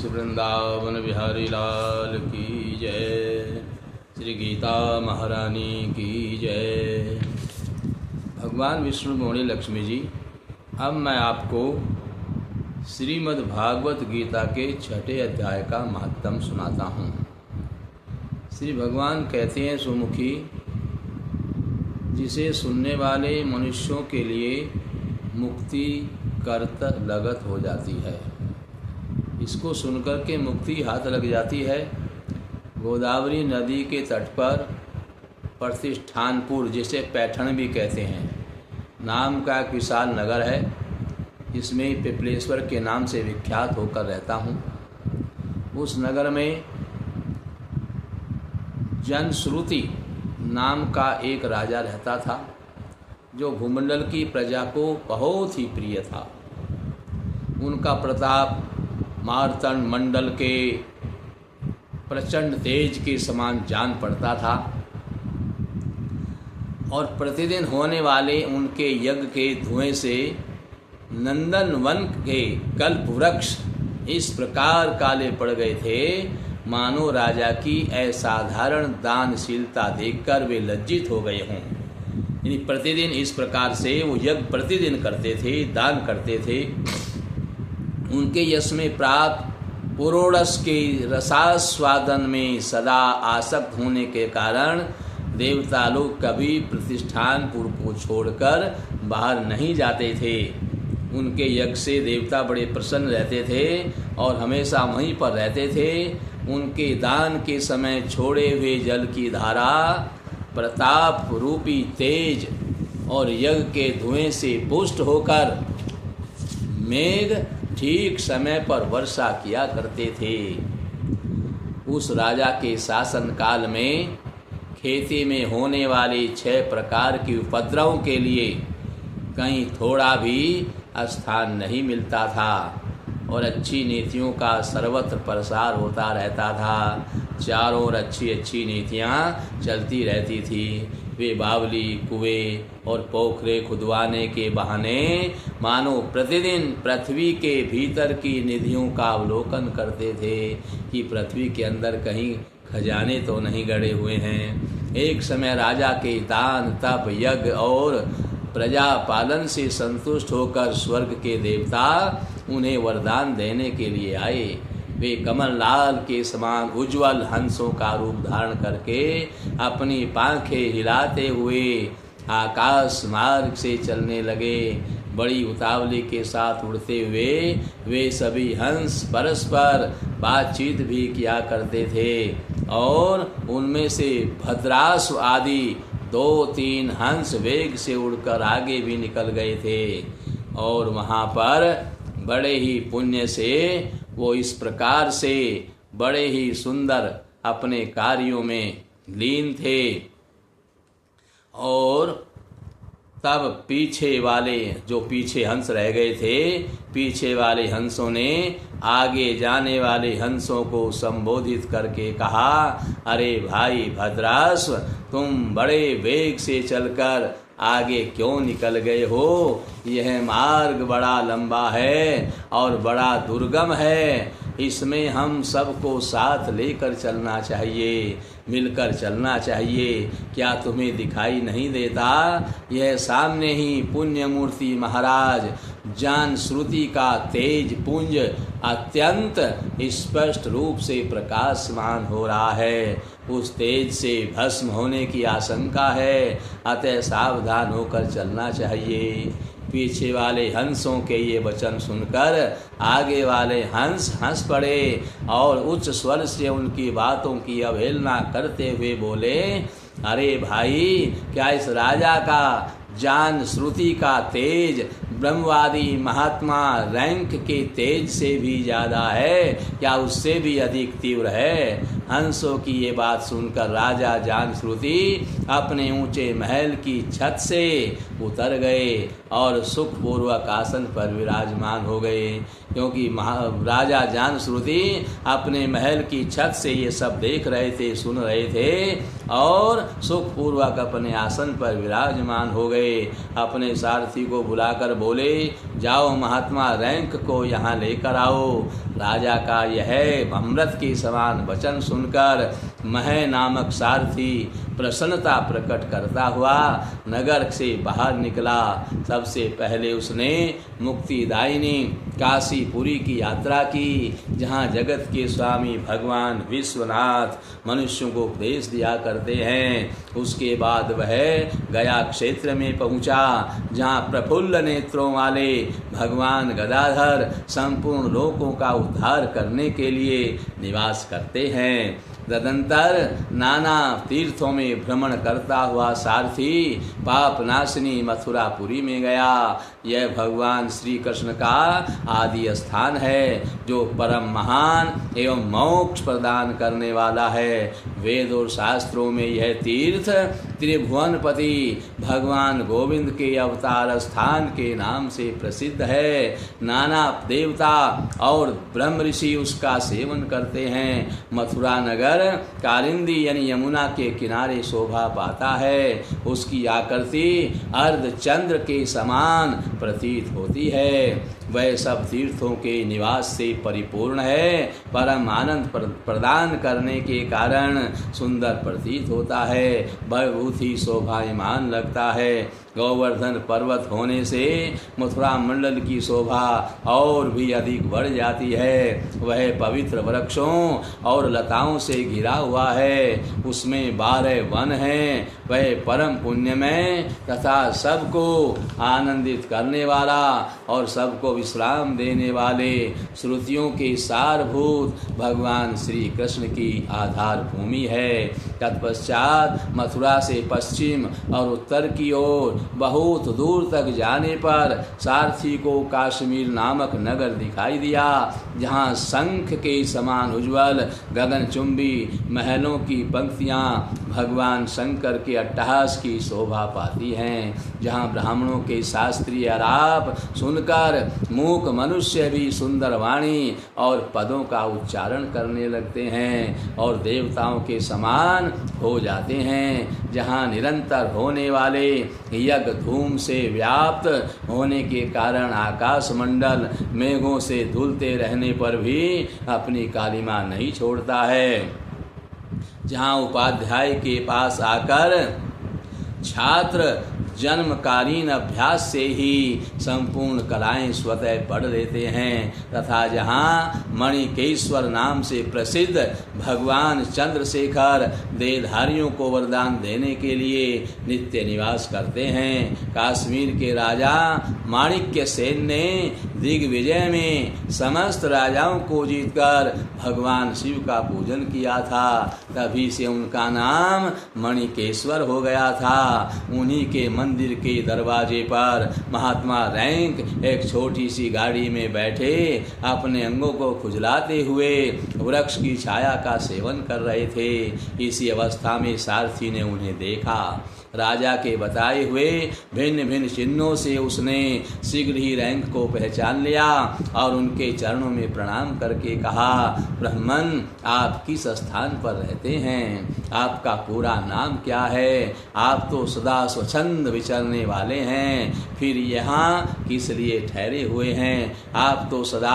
श्री वृंदावन बिहारी लाल की जय। श्री गीता महारानी की जय। भगवान विष्णु मोहिनी लक्ष्मी जी, अब मैं आपको श्रीमद् भागवत गीता के 6ठे अध्याय का महात्म सुनाता हूँ। श्री भगवान कहते हैं, सुमुखी, जिसे सुनने वाले मनुष्यों के लिए मुक्ति करत लगत हो जाती है। इसको सुनकर के मुक्ति हाथ लग जाती है। गोदावरी नदी के तट पर प्रतिष्ठानपुर, जिसे पैठण भी कहते हैं, नाम का एक विशाल नगर है। इसमें पिपलेश्वर के नाम से विख्यात होकर रहता हूँ। उस नगर में जनश्रुति नाम का एक राजा रहता था, जो भूमंडल की प्रजा को बहुत ही प्रिय था। उनका प्रताप मार्तंड मंडल के प्रचंड तेज के समान जान पड़ता था और प्रतिदिन होने वाले उनके यज्ञ के धुएं से नंदन वन के कल्प वृक्ष इस प्रकार काले पड़ गए थे, मानो राजा की असाधारण दानशीलता देखकर वे लज्जित हो गए हों। यानी प्रतिदिन इस प्रकार से वो यज्ञ प्रतिदिन करते थे, दान करते थे। उनके यश में प्राप्त पुरोड़स के रसास्वादन में सदा आसक्त होने के कारण देवता लोग कभी प्रतिष्ठानपुर को छोड़कर बाहर नहीं जाते थे। उनके यज्ञ से देवता बड़े प्रसन्न रहते थे और हमेशा वहीं पर रहते थे। उनके दान के समय छोड़े हुए जल की धारा प्रताप रूपी तेज और यज्ञ के धुएं से पुष्ट होकर मेघ ठीक समय पर वर्षा किया करते थे। उस राजा के शासन काल में खेती में होने वाले 6 प्रकार के उपद्रवों के लिए कहीं थोड़ा भी स्थान नहीं मिलता था और अच्छी नीतियों का सर्वत्र प्रसार होता रहता था। चारों ओर अच्छी अच्छी नीतियाँ चलती रहती थी। वे बावली, कुएं और पोखरे खुदवाने के बहाने मानो प्रतिदिन पृथ्वी के भीतर की निधियों का अवलोकन करते थे कि पृथ्वी के अंदर कहीं खजाने तो नहीं गड़े हुए हैं। एक समय राजा के दान, तप, यज्ञ और प्रजा पालन से संतुष्ट होकर स्वर्ग के देवता उन्हें वरदान देने के लिए आए। वे कमल लाल के समान उज्जवल हंसों का रूप धारण करके अपनी पांखें हिलाते हुए आकाश मार्ग से चलने लगे। बड़ी उतावली के साथ उड़ते हुए वे सभी हंस परस्पर बातचीत भी किया करते थे और उनमें से भद्रासु आदि 2-3 हंस वेग से उड़कर आगे भी निकल गए थे और वहाँ पर बड़े ही पुण्य से वो इस प्रकार से बड़े ही सुंदर अपने कार्यों में लीन थे। और तब पीछे वाले जो पीछे हंस रह गए थे, पीछे वाले हंसों ने आगे जाने वाले हंसों को संबोधित करके कहा, अरे भाई भद्रास्व, तुम बड़े वेग से चलकर आगे क्यों निकल गए हो? यह मार्ग बड़ा लंबा है और बड़ा दुर्गम है। इसमें हम सबको साथ लेकर चलना चाहिए, मिलकर चलना चाहिए। क्या तुम्हें दिखाई नहीं देता? यह सामने ही पुण्य मूर्ति महाराज जनश्रुति का तेज पुंज अत्यंत स्पष्ट रूप से प्रकाशमान हो रहा है। उस तेज से भस्म होने की आशंका है, अतः सावधान होकर चलना चाहिए। पीछे वाले हंसों के ये वचन सुनकर आगे वाले हंस हंस पड़े और उच्च स्वर से उनकी बातों की अवहेलना करते हुए बोले, अरे भाई, क्या इस राजा का जान श्रुति का तेज ब्रह्मवादी महात्मा रैंक के तेज से भी ज़्यादा है? क्या उससे भी अधिक तीव्र है? हंसों की ये बात सुनकर राजा जान श्रुति अपने ऊंचे महल की छत से उतर गए और सुखपूर्वक आसन पर विराजमान हो गए। क्योंकि राजा जान श्रुति अपने महल की छत से ये सब देख रहे थे, सुन रहे थे और सुखपूर्वक अपने आसन पर विराजमान हो गए। अपने सारथी को बुलाकर बोले, जाओ महात्मा रैंक को यहाँ लेकर आओ। राजा का यह अमृत के समान वचन सुनकर मह नामक सारथी प्रसन्नता प्रकट करता हुआ नगर से बाहर निकला। सबसे पहले उसने मुक्तिदायिनी काशीपुरी की यात्रा की, जहाँ जगत के स्वामी भगवान विश्वनाथ मनुष्यों को उपदेश दिया करते हैं। उसके बाद वह गया क्षेत्र में पहुँचा, जहाँ प्रफुल्ल नेत्रों वाले भगवान गदाधर संपूर्ण लोकों का उद्धार करने के लिए निवास करते हैं। तदंतर नाना तीर्थों में भ्रमण करता हुआ सारथी पाप नाशिनी मथुरापुरी में गया। यह भगवान श्री कृष्ण का आदि स्थान है, जो परम महान एवं मोक्ष प्रदान करने वाला है। वेद और शास्त्रों में यह तीर्थ त्रिभुवनपति भगवान गोविंद के अवतार स्थान के नाम से प्रसिद्ध है। नाना देवता और ब्रह्म ऋषि उसका सेवन करते हैं। मथुरा नगर कालिंदी यानी यमुना के किनारे शोभा पाता है। उसकी आकृति अर्धचंद्र के समान प्रतीत होती है। वह सब तीर्थों के निवास से परिपूर्ण है। परम आनंद प्रदान करने के कारण सुंदर प्रतीत होता है। वह बहुत ही शोभायमान लगता है। गोवर्धन पर्वत होने से मथुरा मंडल की शोभा और भी अधिक बढ़ जाती है। वह पवित्र वृक्षों और लताओं से घिरा हुआ है। उसमें 12 वन हैं। वह परम पुण्यमय तथा सबको आनंदित करने वाला और सबको विश्राम देने वाले श्रुतियों के सारभूत भगवान श्री कृष्ण की आधार भूमि है। तत्पश्चात मथुरा से पश्चिम और उत्तर की ओर बहुत दूर तक जाने पर सारथी को काश्मीर नामक नगर दिखाई दिया, जहाँ शंख के समान उज्ज्वल गगनचुंबी महलों की पंक्तियाँ भगवान शंकर के अट्टहास की शोभा पाती हैं। जहाँ ब्राह्मणों के शास्त्रीय आलाप सुनकर मूक मनुष्य भी सुंदर वाणी और पदों का उच्चारण करने लगते हैं और देवताओं के समान हो जाते हैं। जहाँ निरंतर होने वाले यज्ञ धूम से व्याप्त होने के कारण आकाश मंडल मेघों से धुलते रहने पर भी अपनी कालिमा नहीं छोड़ता है। जहाँ उपाध्याय के पास आकर छात्र जन्मकालीन अभ्यास से ही संपूर्ण कलाएं स्वतः पढ़ लेते हैं, तथा जहाँ मणिकेश्वर नाम से प्रसिद्ध भगवान चंद्रशेखर देहधारियों को वरदान देने के लिए नित्य निवास करते हैं। कश्मीर के राजा माणिक्य सेन ने दिग्विजय में समस्त राजाओं को जीतकर भगवान शिव का पूजन किया था। तभी से उनका नाम मणिकेश्वर हो गया था। उन्हीं के मंदिर के दरवाजे पर महात्मा रैंक एक छोटी सी गाड़ी में बैठे अपने अंगों को खुजलाते हुए वृक्ष की छाया का सेवन कर रहे थे। इसी अवस्था में सारथी ने उन्हें देखा। राजा के बताए हुए भिन्न भिन्न चिन्हों से उसने शीघ्र ही रैंक को पहचान लिया और उनके चरणों में प्रणाम करके कहा, ब्राह्मण, आप किस स्थान पर रहते हैं? आपका पूरा नाम क्या है? आप तो सदा स्वच्छंद विचरने वाले हैं, फिर यहाँ किस लिए ठहरे हुए हैं? आप तो सदा,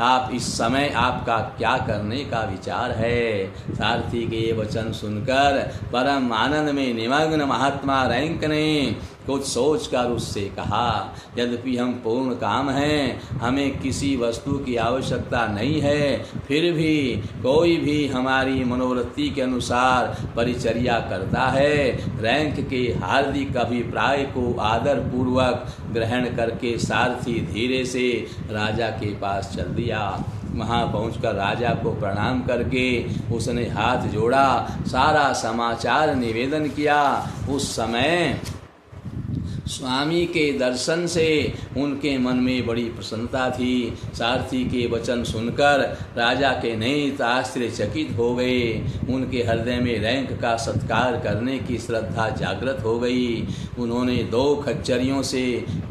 आप इस समय आपका क्या करने का विचार है? सारथी के ये वचन सुनकर परम आनंद में निमग्न महात्मा रैंक ने कुछ सोचकर उससे कहा, यद्यपि हम पूर्ण काम हैं, हमें किसी वस्तु की आवश्यकता नहीं है, फिर भी कोई भी हमारी मनोवृत्ति के अनुसार परिचर्या करता है। रैंक के हार्दिक अभिप्राय को आदर पूर्वक ग्रहण करके सारथी धीरे से राजा के पास चल दिया। वहाँ पहुंचकर राजा को प्रणाम करके उसने हाथ जोड़ा, सारा समाचार निवेदन किया। उस समय स्वामी के दर्शन से उनके मन में बड़ी प्रसन्नता थी। सारथी के वचन सुनकर राजा के नेत्र आश्चर्यचकित हो गए। उनके हृदय में रैंक का सत्कार करने की श्रद्धा जागृत हो गई। उन्होंने 2 खच्चरियों से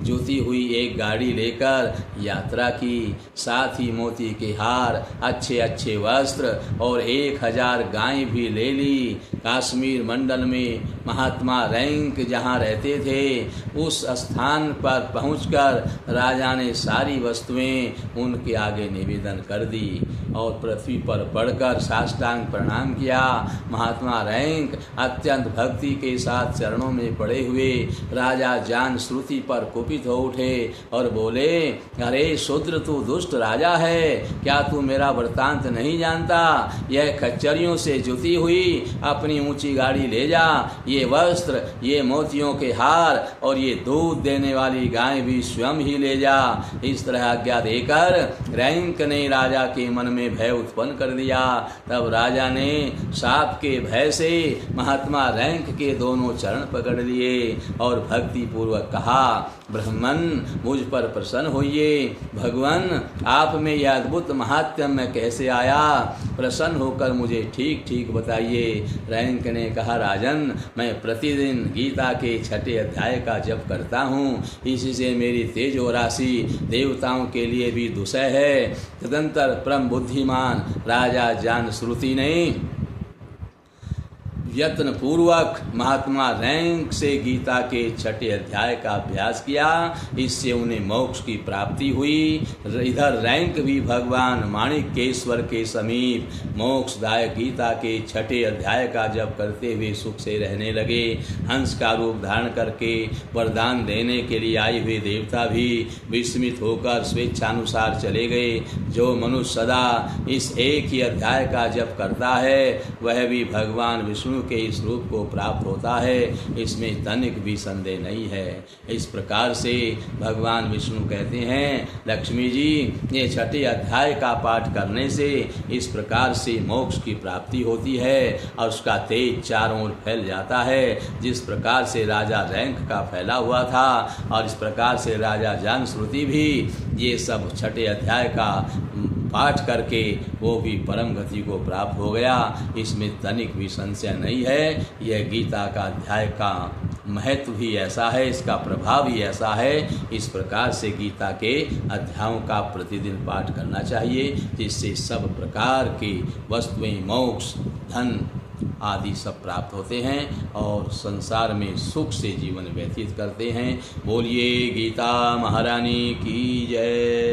जुती हुई एक गाड़ी लेकर यात्रा की, साथ ही मोती के हार, अच्छे अच्छे वस्त्र और 1000 गायें भी ले ली। कश्मीर मंडल में महात्मा रैंक जहाँ रहते थे उस स्थान पर पहुंचकर राजा ने सारी वस्तुएं उनके आगे निवेदन कर दी और पृथ्वी पर पड़कर साष्टांग प्रणाम किया। महात्मा रैंक अत्यंत भक्ति के साथ चरणों में पड़े हुए राजा जान श्रुति पर कुपित हो उठे और बोले, अरे शूद्र, तू दुष्ट राजा है, क्या तू मेरा वृत्तांत नहीं जानता? यह खच्चरियों से जुती हुई अपनी ऊंची गाड़ी ले जा, ये वस्त्र, ये मोतियों के हार और ये दूध देने वाली गाय भी स्वयं ही ले जा। इस तरह आज्ञा देकर रैंक ने राजा के मन में भय उत्पन्न कर दिया। तब राजा ने साप के भय से महात्मा रैंक के दोनों चरण पकड़ लिए और भक्ति पूर्वक कहा, ब्राह्मण, मुझ पर प्रसन्न होइए। भगवान, आप में यह अद्भुत महात्म्य कैसे आया? प्रसन्न होकर मुझे ठीक ठीक बताइए। रैंक ने कहा, राजन, मैं प्रतिदिन गीता के 6 अध्याय का जप करता हूँ, इसी से मेरी तेजो राशि देवताओं के लिए भी दुसह है। तदंतर परम बुद्धिमान राजा जान श्रुति ने यत्न पूर्वक महात्मा रैंक से गीता के 6 अध्याय का अभ्यास किया। इससे उन्हें मोक्ष की प्राप्ति हुई। इधर रैंक भी भगवान माणिक्येश्वर के समीप मोक्षदायक गीता के 6 अध्याय का जप करते हुए सुख से रहने लगे। हंस का रूप धारण करके वरदान देने के लिए आए हुए देवता भी विस्मित होकर स्वेच्छानुसार चले गए। जो मनुष्य सदा इस एक ही अध्याय का जप करता है वह भी भगवान विष्णु के इस रूप को प्राप्त होता है, इसमें तनिक भी संदेह नहीं है। इस प्रकार से भगवान विष्णु कहते हैं, लक्ष्मी जी, ये 6 अध्याय का पाठ करने से इस प्रकार से मोक्ष की प्राप्ति होती है और उसका तेज चारों ओर फैल जाता है। जिस प्रकार से राजा रैंक का फैला हुआ था और इस प्रकार से राजा जान श्रुति भी ये सब 6 अध्याय का पाठ करके वो भी परम गति को प्राप्त हो गया। इसमें तनिक भी संशय नहीं है। यह गीता का अध्याय का महत्व ही ऐसा है, इसका प्रभाव ही ऐसा है। इस प्रकार से गीता के अध्यायों का प्रतिदिन पाठ करना चाहिए, जिससे सब प्रकार की वस्तुएं, मोक्ष, धन आदि सब प्राप्त होते हैं और संसार में सुख से जीवन व्यतीत करते हैं। बोलिए गीता महारानी की जय।